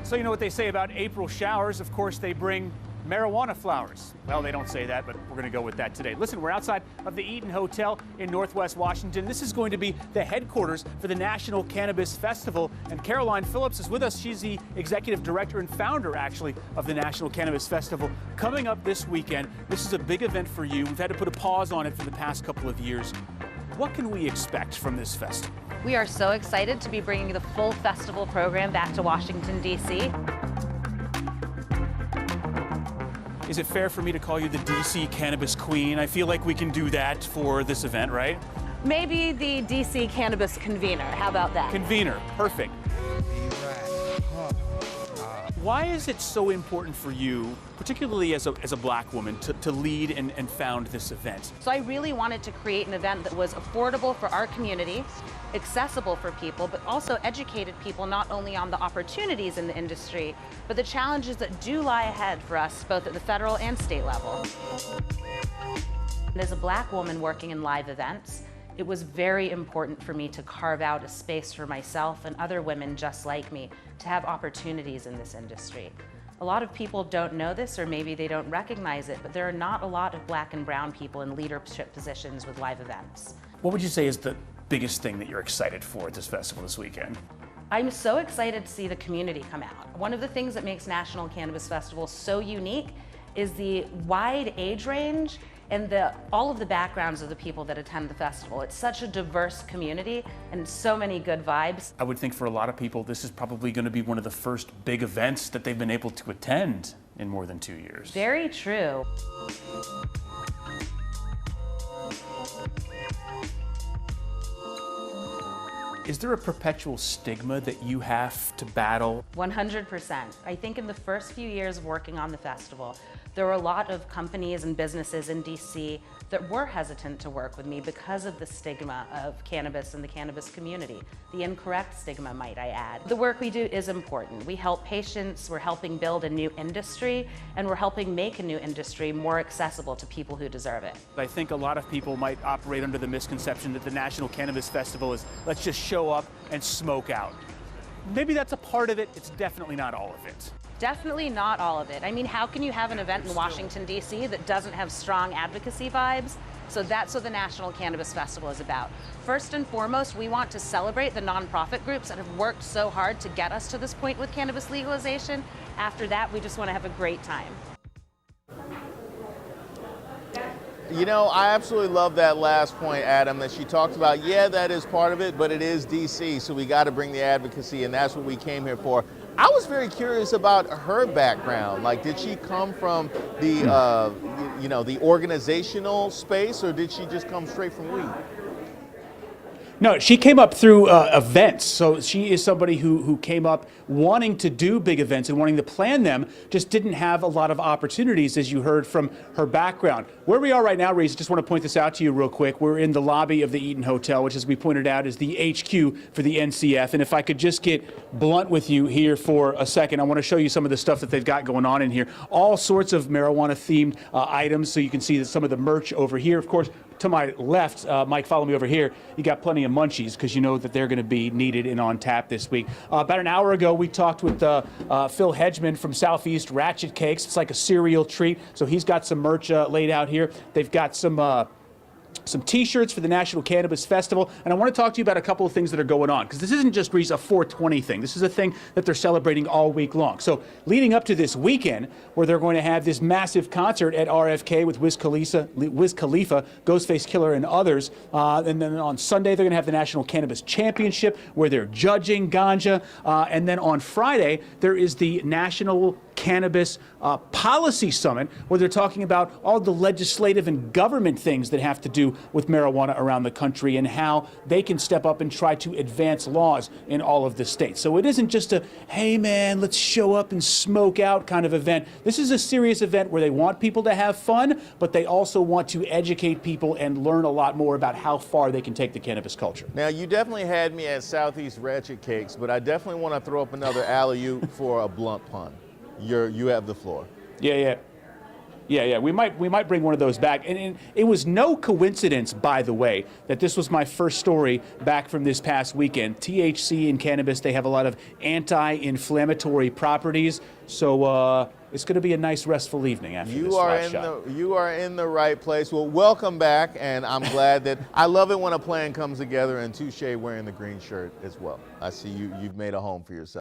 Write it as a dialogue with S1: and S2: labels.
S1: So you know what they say about April showers? Of course, they bring marijuana flowers. Well, they don't say that, but we're going to go with that today. Listen, we're outside of the Eaton Hotel in Northwest Washington. This is going to be the headquarters for the National Cannabis Festival. And Caroline Phillips is with us. She's the executive director and founder, actually, of the National Cannabis Festival. Coming up this weekend, this is a big event for you. We've had to put a pause on it for the past couple of years. What can we expect from this festival?
S2: We are so excited to be bringing the full festival program back to Washington, D.C.
S1: Is it fair for me to call you the D.C. Cannabis Queen? I feel like we can do that for this event, right?
S2: Maybe the D.C. Cannabis Convener. How about that?
S1: Convener, perfect. Why is it so important for you, particularly as a black woman, to lead and found this event?
S2: So I really wanted to create an event that was affordable for our community, accessible for people, but also educated people not only on the opportunities in the industry, but the challenges that do lie ahead for us, both at the federal and state level. And as a black woman working in live events, it was very important for me to carve out a space for myself and other women just like me to have opportunities in this industry. A lot of people don't know this, or maybe they don't recognize it, but there are not a lot of black and brown people in leadership positions with live events.
S1: What would you say is the biggest thing that you're excited for at this festival this weekend?
S2: I'm so excited to see the community come out. One of the things that makes National Cannabis Festival so unique is the wide age range and all of the backgrounds of the people that attend the festival. It's such a diverse community and so many good vibes.
S1: I would think for a lot of people, this is probably going to be one of the first big events that they've been able to attend in more than 2 years.
S2: Very true.
S1: Is there a perpetual stigma that you have to battle?
S2: 100%. I think in the first few years of working on the festival, there were a lot of companies and businesses in DC that were hesitant to work with me because of the stigma of cannabis and the cannabis community. The incorrect stigma, might I add. The work we do is important. We help patients, we're helping build a new industry, and we're helping make a new industry more accessible to people who deserve it.
S1: I think a lot of people might operate under the misconception that the National Cannabis Festival is, let's just show up and smoke out. Maybe that's a part of it. It's definitely not all of it.
S2: Definitely not all of it. I mean, how can you have an event in Washington, D.C. that doesn't have strong advocacy vibes? So that's what the National Cannabis Festival is about. First and foremost, we want to celebrate the nonprofit groups that have worked so hard to get us to this point with cannabis legalization. After that, we just want to have a great time.
S3: You know, I absolutely love that last point, Adam, that she talked about. Yeah, that is part of it, but it is DC, so we got to bring the advocacy, and that's what we came here for. I was very curious about her background. Like, did she come from the, the organizational space, or did she just come straight from weed?
S1: No, she came up through events. So she is somebody who came up wanting to do big events and wanting to plan them, just didn't have a lot of opportunities, as you heard from her background. Where we are right now, Reese, just want to point this out to you real quick. We're in the lobby of the Eaton Hotel, which, as we pointed out, is the HQ for the NCF. And if I could just get blunt with you here for a second, I want to show you some of the stuff that they've got going on in here. All sorts of marijuana-themed items, so you can see that some of the merch over here. Of course, to my left, Mike, follow me over here. You got plenty of munchies because you know that they're going to be needed and on tap this week. About an hour ago, we talked with Phil Hedgeman from Southeast Ratchet Cakes. It's like a cereal treat. So he's got some merch laid out here. They've got some T-shirts for the National Cannabis Festival, and I want to talk to you about a couple of things that are going on, because this isn't just Reese a 420 thing. This is a thing that they're celebrating all week long. So leading up to this weekend, where they're going to have this massive concert at RFK with Wiz Khalifa, Ghostface Killer, and others, and then on Sunday they're going to have the National Cannabis Championship, where they're judging ganja, and then on Friday there is the National Cannabis Policy Summit, where they're talking about all the legislative and government things that have to do with marijuana around the country and how they can step up and try to advance laws in all of the states. So it isn't just a, hey man, let's show up and smoke out kind of event. This is a serious event where they want people to have fun, but they also want to educate people and learn a lot more about how far they can take the cannabis culture.
S3: Now, you definitely had me at Southeast Ratchet Cakes, but I definitely want to throw up another alley-oop for a blunt pun. You have the floor.
S1: Yeah. Yeah. We might bring one of those back. And it was no coincidence, by the way, that this was my first story back from this past weekend. THC in cannabis, they have a lot of anti-inflammatory properties. So it's going to be a nice, restful evening after this last shot.
S3: You are in the right place. Well, welcome back, and I'm glad that I love it when a plan comes together. And Touche wearing the green shirt as well. I see you've made a home for yourself.